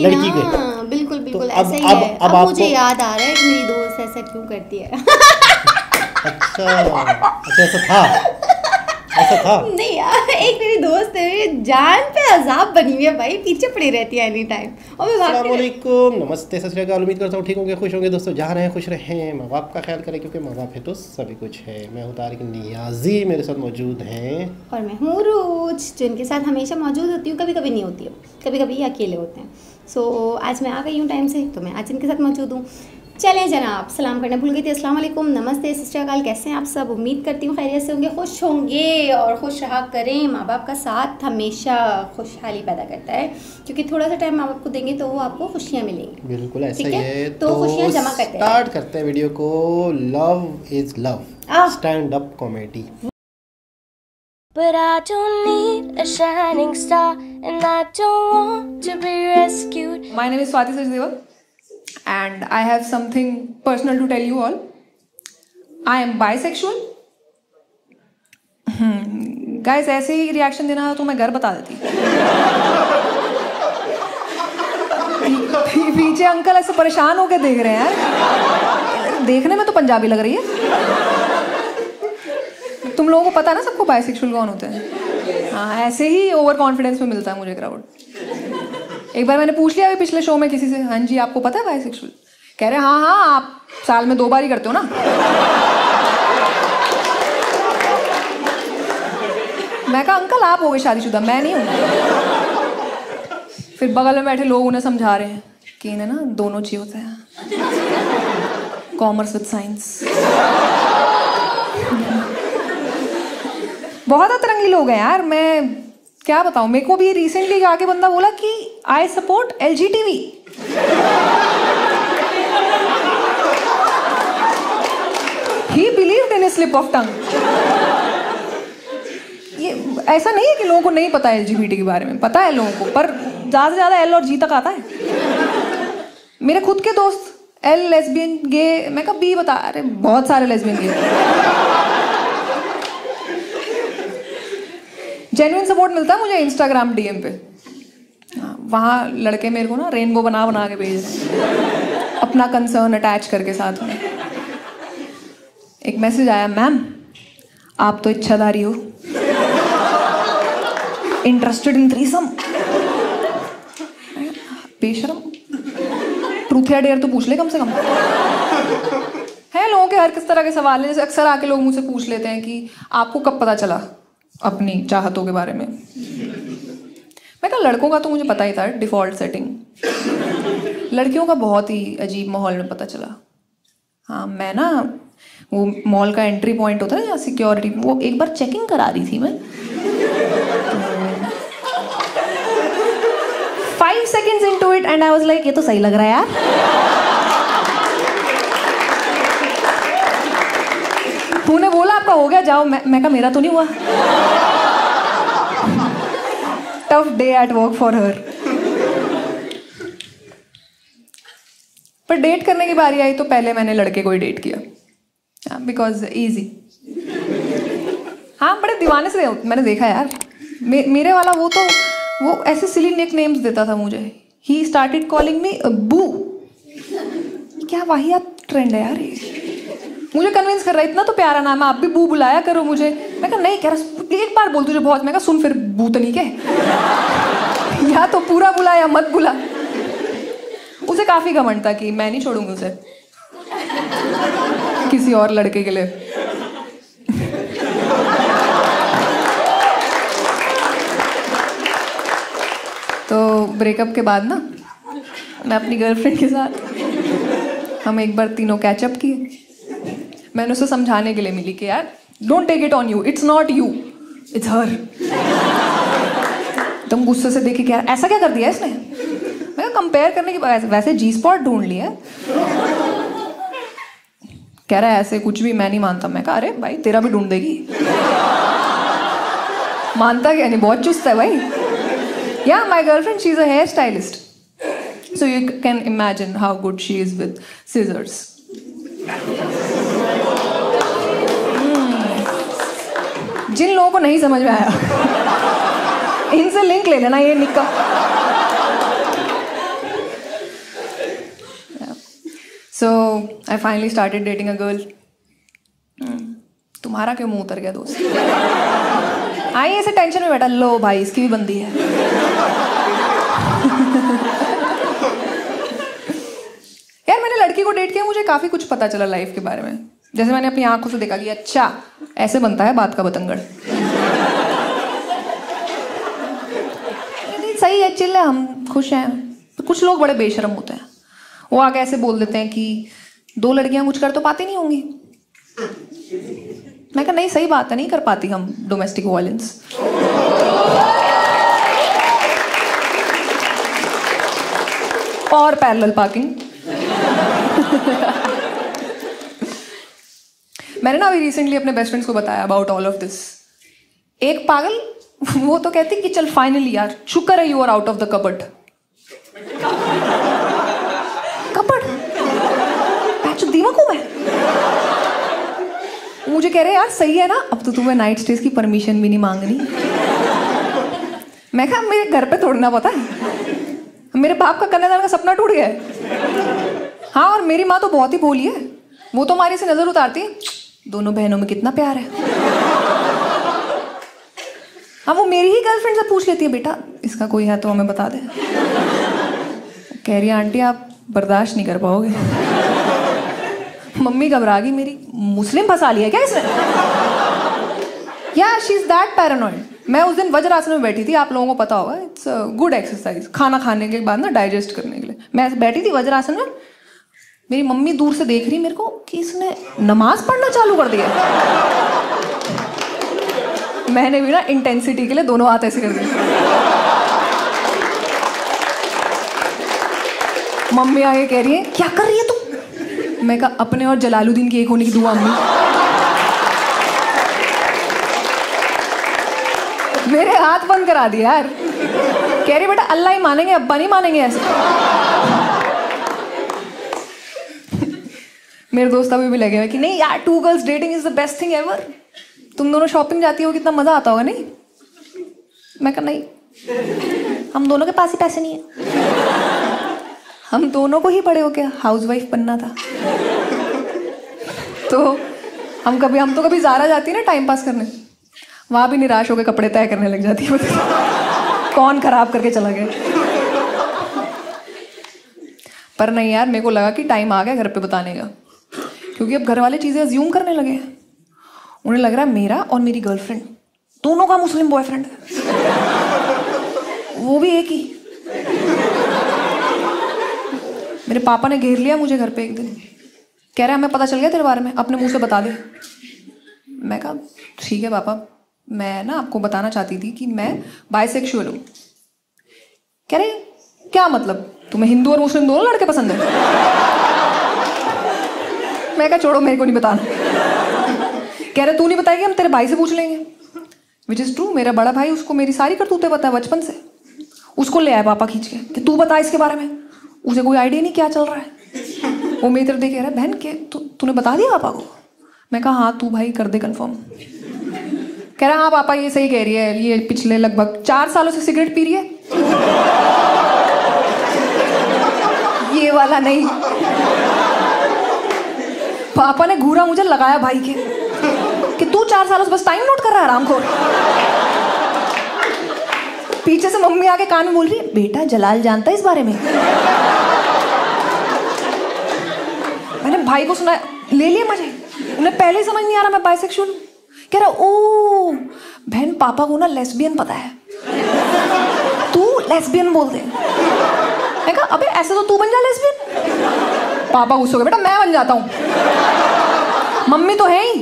लड़की के। बिल्कुल तो बिल्कुल ऐसा ही है। अब मुझे याद आ रहा है कि मेरी दोस्त ऐसा क्यों करती है। अच्छा ऐसा था, ऐसा था। नहीं यार, एक मेरी दोस्त है, मेरी जान पे अजाब बनी हुई है भाई, पीछे पड़ी रहती है एनी टाइम। और मैं अस्सलाम वालेकुम, नमस्ते, सत श्री अकाल। उम्मीद करता हूँ ठीक होंगे, खुश होंगे दोस्तों। जहाँ रहें खुश रहें, माँ बाप का ख्याल करें, क्योंकि माँ बाप है तो सभी कुछ है। मैं हूँ तारिक नियाजी, मेरे साथ मौजूद हैं। और मैं हूँ रूज, जो इनके साथ हमेशा मौजूद होती हूँ, कभी कभी नहीं होती हूँ, कभी कभी अकेले होते हैं। सो आज मैं आ गई हूँ टाइम से, तो मैं आज इनके साथ मौजूद हूँ। चलें जनाब, सलाम करना भूल गई थी। अस्सलाम वालेकुम, नमस्ते, सत श्री अकाल। कैसे हैं आप सब? उम्मीद करती हूँ खैरियत से होंगे, खुश होंगे और खुश रहा करें। माँ बाप का साथ हमेशा खुशहाली पैदा करता है, क्योंकि थोड़ा सा टाइम माँ बाप को देंगे तो वो आपको खुशियाँ मिलेंगी। बिल्कुल ऐसा ही है। तो खुशियाँ जमा करते हैं। स्टार्ट करते हैं वीडियो को। Love is love, stand up comedy. But I don't need a shining star, and I don't want to be rescued. My name is Swati Sachdeva, and I have something personal to tell you all. I am bisexual. Guys, ऐसे ही reaction देना था तो मैं घर बता देती। पीछे uncle ऐसे परेशान होकर देख रहे हैं यार, देखने में तो पंजाबी लग रही है। तुम लोगों को पता है ना सबको बाइसेक्सुअल कौन होते हैं। हाँ, ऐसे ही ओवर कॉन्फिडेंस में मिलता है मुझे क्राउड। एक बार मैंने पूछ लिया अभी पिछले शो में किसी से, हाँ जी आपको पता है बाइसेक्सुअल? कह रहे हाँ हाँ, आप साल में 2 बार ही करते हो ना। मैं कहा अंकल आप हो गए शादीशुदा, मैं नहीं हूँ। फिर बगल में बैठे लोग उन्हें समझा रहे हैं कि इन्हें ना दोनों चाहिए होता है, कॉमर्स विद साइंस। बहुत अतरंगी लोग हैं यार, मैं क्या बताऊं। मेरे को भी रिसेंटली आके बंदा बोला कि I support LGTV। He believed in A slip of tongue. ये ऐसा नहीं है कि लोगों को नहीं पता है LGBT के बारे में, पता है लोगों को, पर ज़्यादा से ज़्यादा L और G तक आता है। मेरे खुद के दोस्त L लेस्बियन गे, मैं कहा B बता, अरे बहुत सारे लेस्बियन गे। जेन्युइन सपोर्ट मिलता है मुझे इंस्टाग्राम DM पे। वहाँ लड़के मेरे को ना रेनबो बना बना के भेज रहे हैं, अपना कंसर्न अटैच करके साथ में। एक मैसेज आया, मैम आप तो इच्छाधारी हो, इंटरेस्टेड इन थ्रीसम। बेशरम, ट्रूथ या डेयर तो पूछ ले कम से कम। है लोगों के हर किस तरह के सवाल हैं। जैसे अक्सर आके लोग मुझसे पूछ लेते हैं कि आपको कब पता चला अपनी चाहतों के बारे में। मैं कहा लड़कों का तो मुझे पता ही था, डिफ़ॉल्ट सेटिंग। लड़कियों का बहुत ही अजीब माहौल में पता चला। हाँ, मैं ना वो मॉल का एंट्री पॉइंट होता है जहाँ सिक्योरिटी, वो एक बार चेकिंग करा रही थी मैं। 5 seconds into it and I was like, ये तो सही लग रहा है यार। तूने बोला आपका हो गया, जाओ। मैं कहा मेरा तो नहीं हुआ। Tough day at work for her. पर डेट करने की बारी आई तो पहले मैंने लड़के को ही डेट किया, बिकॉज ईजी। हाँ, बड़े दीवाने से मैंने देखा यार। मेरे वाला वो ऐसे सिली निक नेम्स देता था मुझे। ही स्टार्टेड कॉलिंग मी बू। क्या वाहियात ट्रेंड है यार ये। मुझे कन्विंस कर रहा है, इतना तो प्यारा नाम है, आप भी बू बुलाया करो मुझे। मैं कहा नहीं, कह रहा एक बार बोल तुझे बहुत। मैं कहा सुन फिर, बू तो नहीं के, या तो पूरा बुला या मत बुला। उसे काफी घमंड था कि मैं नहीं छोड़ूंगी उसे किसी और लड़के के लिए। तो ब्रेकअप के बाद ना मैं अपनी गर्लफ्रेंड के साथ हम एक बार तीनों कैचअप किए। मैंने उसे समझाने के लिए मिली कि यार don't take it on you, it's not you, it's her. तुम गुस्से से देखी कि यार ऐसा क्या कर दिया इसने। मैं कंपेयर करने की वैसे जी स्पॉट ढूंढ लिया। कह रहा है ऐसे कुछ भी मैं नहीं मानता। मैं कहा अरे भाई तेरा भी ढूंढ देगी। मानता क्या नहीं, बहुत चुस्त है भाई। या my girlfriend she is a hair stylist, so you can imagine how good she is with scissors. जिन लोगों को नहीं समझ में आया इनसे लिंक ले लेना, ये निक्का So I finally started dating a girl. तुम्हारा क्यों मुंह उतर गया दोस्त? आई ऐसे टेंशन में बैठा, लो भाई इसकी भी बंदी है। यार मैंने लड़की को डेट किया, मुझे काफी कुछ पता चला लाइफ के बारे में। जैसे मैंने अपनी आंखों से देखा कि अच्छा ऐसे बनता है बात का बतंगड़। सही है, चिल है, हम खुश हैं। तो कुछ लोग बड़े बेशर्म होते हैं, वो आगे ऐसे बोल देते हैं कि 2 लड़कियां कुछ कर तो पाती नहीं होंगी। मैं कहा नहीं, सही बात है, नहीं कर पाती हम डोमेस्टिक वायलेंस। और पैरेलल पार्किंग। मैंने ना अभी रिसेंटली अपने बेस्ट फ्रेंड्स को बताया अबाउट ऑल ऑफ दिस। एक पागल वो तो कहती कि चल फाइनली यार शुक्र है you are out of the cupboard. Cupboard दिमाग हूं मैं। मुझे कह रहे यार सही है ना, अब तो तुम्हें नाइट स्टेज की परमिशन भी नहीं मांगनी। मैं कहा मेरे घर पे तोड़ना पता है, मेरे बाप का कन्यादान का सपना टूट गया है। हाँ, और मेरी माँ तो बहुत ही भोली है, वो तो हमारी से नजर उतारती है, दोनों बहनों में कितना प्यार है। हाँ, वो मेरी ही गर्लफ्रेंड से पूछ लेती है बेटा इसका कोई है तो हमें बता दे। कह रही आंटी आप बर्दाश्त नहीं कर पाओगे। मम्मी घबरा गई मेरी, मुस्लिम फंसा लिया क्या इसने? या शी इज दैट पैरानॉइड। मैं उस दिन वज्रासन में बैठी थी, आप लोगों को पता होगा, इट्स अ गुड एक्सरसाइज खाना खाने के बाद ना डाइजेस्ट करने के लिए। मैं बैठी थी वज्रासन में, मेरी मम्मी दूर से देख रही मेरे को कि इसने नमाज पढ़ना चालू कर दिया। मैंने भी ना इंटेंसिटी के लिए दोनों हाथ ऐसे कर दिए। मम्मी आगे कह रही है क्या कर रही है तू? मैं कहा अपने और जलालुद्दीन की एक होने की दुआ अम्मी। मेरे हाथ बंद करा दिया यार। कह रही बेटा अल्लाह ही मानेंगे, अब्बा नहीं मानेंगे ऐसे। मेरे दोस्त अभी भी लगे हुए कि नहीं यार 2 girls dating is the best thing ever. तुम दोनों शॉपिंग जाती हो कितना मजा आता होगा नहीं? मैं कहा नहीं, हम दोनों के पास ही पैसे नहीं है, हम दोनों को ही बड़े हो के हाउसवाइफ बनना था। तो हम तो कभी ज़ारा जाती है ना टाइम पास करने, वहाँ भी निराश होकर कपड़े तय करने लग जाती है। कौन खराब करके चला गया। पर नहीं यार, मेरे को लगा कि टाइम आ गया घर पे बताने का, क्योंकि अब घर वाले चीज़ें अज्यूम करने लगे हैं। उन्हें लग रहा है मेरा और मेरी गर्लफ्रेंड दोनों का मुस्लिम बॉयफ्रेंड है, वो भी एक ही। मेरे पापा ने घेर लिया मुझे घर पे एक दिन, कह रहा है हमें पता चल गया तेरे बारे में, अपने मुंह से बता दे। मैं कहा ठीक है पापा, मैं ना आपको बताना चाहती थी कि मैं बाइसेक्सुअल हूँ। कह रहे क्या मतलब, तुम्हें हिंदू और मुस्लिम दोनों लड़के पसंद है? मैं कहा छोड़ो मेरे को नहीं बताना। कह रहे तू नहीं बताएगी, हम तेरे भाई से पूछ लेंगे। विच इज़ ट्रू, मेरा बड़ा भाई, उसको मेरी सारी करतूतें पता है बचपन से। उसको ले आए पापा खींच के कि तू बता इसके बारे में, उसे कोई आइडिया नहीं क्या चल रहा है। वो मेरी तरफ देख रहा है, बहन के तूने बता दिया पापा को? मैं कहा हाँ तू भाई कर दे कंफर्म। कह रहा हाँ पापा ये सही कह रही है, ये पिछले लगभग 4 सालों से सिगरेट पी रही है। ये वाला नहीं, पापा ने घूरा मुझे लगाया भाई के कि तू 4 सालों से बस टाइम नोट कर रहा है आरामखोर। पीछे से मम्मी आके कान में बोल रही है बेटा जलाल जानता है इस बारे में। मैंने भाई को सुना, ले लिया मुझे, उन्हें पहले ही समझ नहीं आ रहा मैं बाइसेक्सुअल। कह रहा ओ बहन पापा को ना लेस्बियन पता है, तू लेस्बियन बोल दे। मैं कहा अबे ऐसे तो तू बन जा लेस्बियन। पापा गुस्से हो गए, बेटा मैं बन जाता हूँ, मम्मी तो है ही।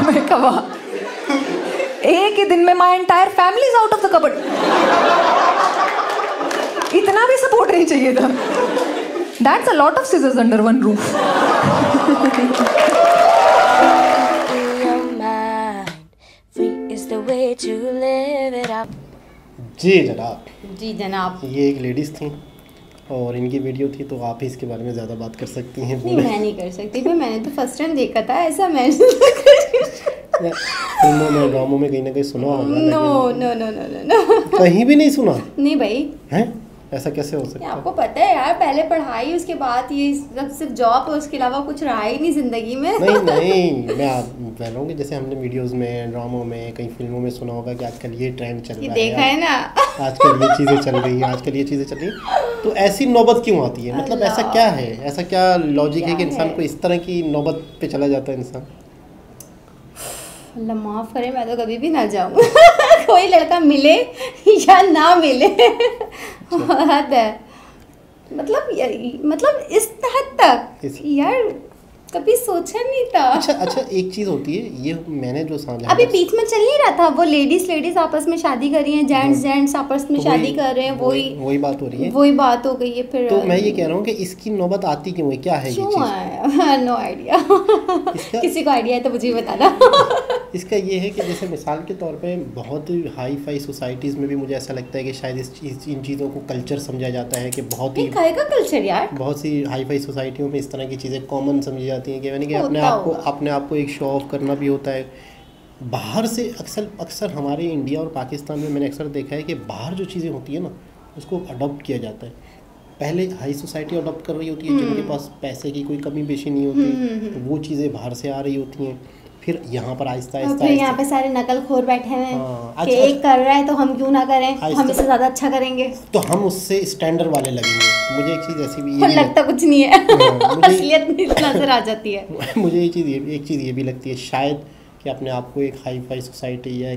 मैं कहा एक ही दिन में my entire family is out of the cupboard. इतना भी सपोर्ट नहीं चाहिए था। That's a lot of scissors under one roof. जी जनाब, जी जनाब। ये एक लेडीज़ थी और इनकी वीडियो थी, तो आप ही इसके बारे में ज़्यादा बात कर सकती हैं। नहीं मैं नहीं कर सकती, मैंने तो फर्स्ट टाइम देखा था, ऐसा मैं फिल्मों में ड्रामों में कहीं ना कहीं सुना होगा। No no no no no no, कहीं भी नहीं सुना? नहीं भाई। हैं? ऐसा कैसे हो सकता है? आपको पता है यार, पहले पढ़ाई उसके बाद ये सब सिर्फ जॉब है, उसके अलावा कुछ रहा ही नहीं जिंदगी में। नहीं मैं कह रहा हूँ कि जैसे हमने वीडियोस में, ड्रामों में, कई फिल्मों में सुना होगा कि आजकल ये ट्रेंड चल रहा है, देखा है ना। आजकल ये चीज़ें चल रही हैं, आजकल ये चीज़ें चल रही हैं, तो ऐसी नौबत क्यों आती है? मतलब ऐसा क्या है, ऐसा क्या लॉजिक है कि इंसान को इस तरह की नौबत पे चला जाता है इंसान? अल्लाह माफ़ करे, मैं तो कभी भी ना जाऊँ। कोई लड़का मिले या ना मिले, हद है। मतलब इस हद तक यार कभी सोचा नहीं था। अच्छा एक चीज़ होती है, ये मैंने जो समझा अभी बीच में चल नहीं रहा था वो लेडीज आपस में शादी कर रही हैं, जेंट्स आपस में शादी कर रहे हैं, वही बात हो रही है, वही बात हो गई है। फिर तो मैं ये कह रहा हूँ कि इसकी नौबत आती क्यों है, क्या है ये चीज़? No idea. किसी को आइडिया है तो मुझे बताना। इसका ये है कि जैसे मिसाल के तौर पे बहुत हाई फाई सोसाइटीज़ में भी मुझे ऐसा लगता है कि शायद इन चीज़ों को कल्चर समझा जाता है कि बहुत ही का कल्चर यार, बहुत सी हाई फाई सोसाइटियों में इस तरह की चीज़ें कॉमन समझी जाती हैं कि यानी कि अपने आप को एक शो ऑफ करना भी होता है। बाहर से अक्सर हमारे इंडिया और पाकिस्तान में मैंने अक्सर देखा है कि बाहर जो चीज़ें होती है ना, उसको अडॉप्ट किया जाता है। पहले हाई सोसाइटी अडॉप्ट कर रही होती है, जिनके पास पैसे की कोई कमी बेशी नहीं होती, तो वो चीज़ें बाहर से आ रही होती हैं। फिर यहाँ पर आहिस्ता यहाँ पे सारे नकलखोर बैठे हैं कि एक कर रहा है तो हम क्यों ना करें, हम इससे ज़्यादा अच्छा करेंगे, तो हम उससे स्टैंडर्ड वाले लगेंगे। मुझे एक चीज़ ऐसी भी लगता कुछ नहीं है, असलियत नजर आ जाती है। मुझे एक चीज़ ये भी लगती है शायद कि अपने आप को एक हाई फाई सोसाइटी या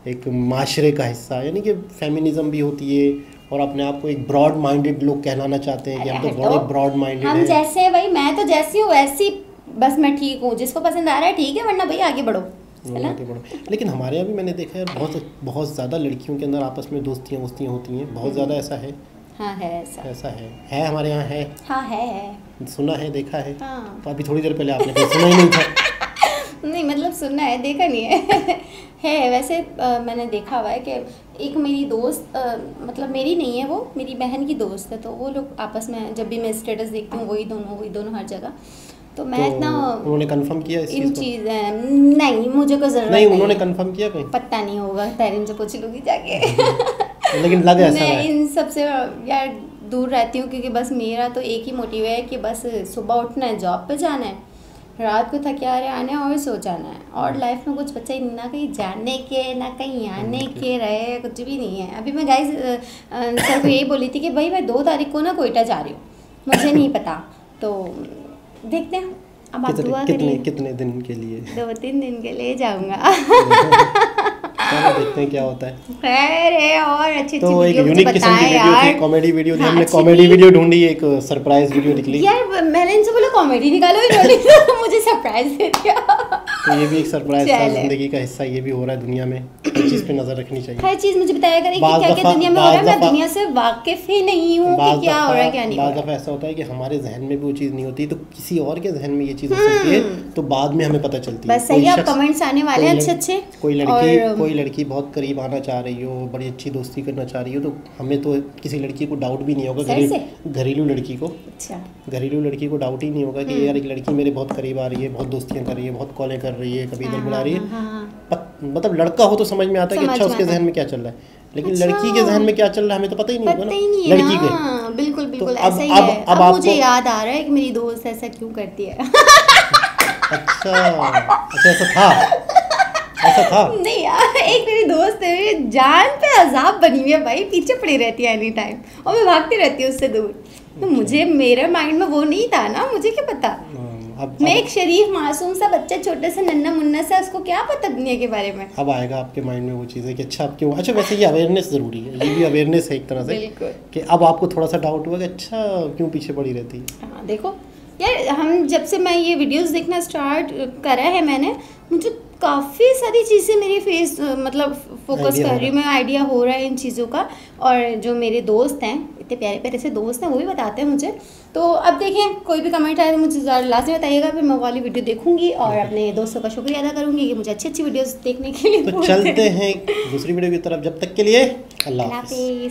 एक माशरे का हिस्सा, यानी कि फेमिनिज्म भी होती है, और अपने आप को एक ब्रॉड माइंडेड लोग कहलाना चाहते हैं कि हम तो बड़े ब्रॉड माइंडेड हैं। हम जैसे भाई, मैं तो जैसी हूँ वैसी, बस मैं ठीक हूँ, जिसको पसंद आ रहा है ठीक है, वरना भाई आगे बढ़ो, है ना? लेकिन हमारे यहाँ भी मैंने देखा है बहुत ज़्यादा लड़कियों के अंदर आपस में दोस्तियाँ होती हैं, बहुत ज़्यादा ऐसा है। हाँ है ऐसा है हमारे यहाँ है। हाँ है, सुना है, देखा है। हाँ। तो अभी थोड़ी देर पहले आपने सुना ही नहीं था। नहीं मतलब सुनना है, देखा नहीं है। है वैसे मैंने देखा हुआ है कि एक मेरी दोस्त, मतलब मेरी नहीं है वो, मेरी बहन की दोस्त है, तो वो लोग आपस में जब भी मैं स्टेटस देखती हूँ वही दोनों हर जगह, तो मैं इतना उन्होंने कंफर्म किया इन चीज़ें नहीं, मुझे कोई ज़रूरत नहीं। उन्होंने कंफर्म किया कहीं? पता नहीं होगा, पेरेंट्स से पूछ लूँगी जाके। लेकिन लगा ऐसा मैं इन सबसे यार दूर रहती हूँ, क्योंकि बस मेरा तो एक ही मोटिव है कि बस सुबह उठना है, जॉब पे जाना है, रात को थके हारे आना है और सो जाना है, और लाइफ में कुछ बच्चे ना कहीं जाने के ना कहीं आने के रहे, कुछ भी नहीं है। अभी मैं गाइस सर को यही बोली थी कि भाई मैं 2 तारीख को ना कोयटा जा रही हूँ, मुझे नहीं पता, तो देखते हैं अब आप दुआ करिए। कितने दिन के लिए? 2-3 दिन के लिए जाऊँगा। देखते हैं क्या होता है। खैर है, और अच्छी तो एक यूनिक किस्म की वीडियो थी, कॉमेडी वीडियो थी, हमने कॉमेडी वीडियो ढूंढी, एक सरप्राइज वीडियो निकली यार। मैंने इनसे बोला कॉमेडी निकालो, इन्होंने मुझे सरप्राइज दे दिया। तो ये भी एक सरप्राइज था, जिंदगी का हिस्सा ये भी हो रहा है दुनिया में, हर चीज़ पे नजर रखनी चाहिए। हर चीज़ मुझे बताया करें कि क्या-क्या दुनिया में हो रहा है, मैं दुनिया से वाकिफ ही नहीं हूँ कि क्या हो रहा है क्या नहीं हो रहा है। बाज़ दफ़ा ऐसा होता है कि हमारे जहन में भी वो चीज़ नहीं होती, तो किसी और के जहन में ये चीज़ हो सकती है, तो बाद में हमें पता चलती है। बस सही है, कमेंट्स आने वाले हैं अच्छे। कोई लड़की बहुत करीब आना चाह रही हो, बड़ी अच्छी दोस्ती करना चाह रही हो, तो हमें तो किसी लड़की को डाउट भी नहीं होगा, घरेलू लड़की को, घरेलू लड़की को डाउट ही नहीं होगा कि यार एक लड़की मेरे बहुत करीब आ रही है, बहुत दोस्तियाँ कर रही है, बहुत कॉलें कर रही है, कभी इधर बुला रही है। मतलब लड़का हो तो समझ में आता है कि अच्छा उसके जहन में क्या चल रहा है, लेकिन लड़की के जहन में क्या चल रहा है हमें तो पता ही नहीं होगा ना, लड़की के। बिल्कुल ऐसा ही है। अब मुझे याद आ रहा है कि मेरी दोस्त ऐसा क्यों करती है। अच्छा ऐसा था नहीं यार, एक मेरी दोस्त है, मेरी जान पे अजाब बनी हुई है भाई, पीछे पड़ी रहती है एनी टाइम, और मैं भागती रहती हूँ उससे दूर। तो मुझे, मेरे माइंड में वो नहीं था ना, मुझे क्या पता। मैं एक शरीफ मासूम सा बच्चा, छोटे से नन्ना मुन्ना सा, उसको क्या पता दुनिया के बारे में। अब आएगा आपके माइंड में वो चीज़ें कि अच्छा अब क्यों। अच्छा वैसे ये अवेयरनेस ज़रूरी है, ये भी अवेयरनेस है एक तरह से कि अब आपको थोड़ा सा डाउट हुआ कि अच्छा क्यों पीछे पड़ी रहती है। हाँ देखो यार, हम जब से मैं ये वीडियोस देखना स्टार्ट करा है मैंने, मुझे काफ़ी सारी चीज़ें मेरे फेस मतलब फोकस कर रही हूँ मैं, आइडिया हो रहा है इन चीज़ों का। और जो मेरे दोस्त हैं, इतने प्यारे प्यारे से दोस्त हैं, वो भी बताते हैं मुझे। तो अब देखें, कोई भी कमेंट आए तो मुझे लाजमी बताइएगा, फिर मैं वाली वीडियो देखूंगी और अपने दोस्तों का शुक्रिया अदा करूँगी कि मुझे अच्छी अच्छी वीडियोज़ देखने के लिए। तो चलते हैं दूसरी वीडियो की तरफ, जब तक के लिए अल्लाह हाफ़िज़।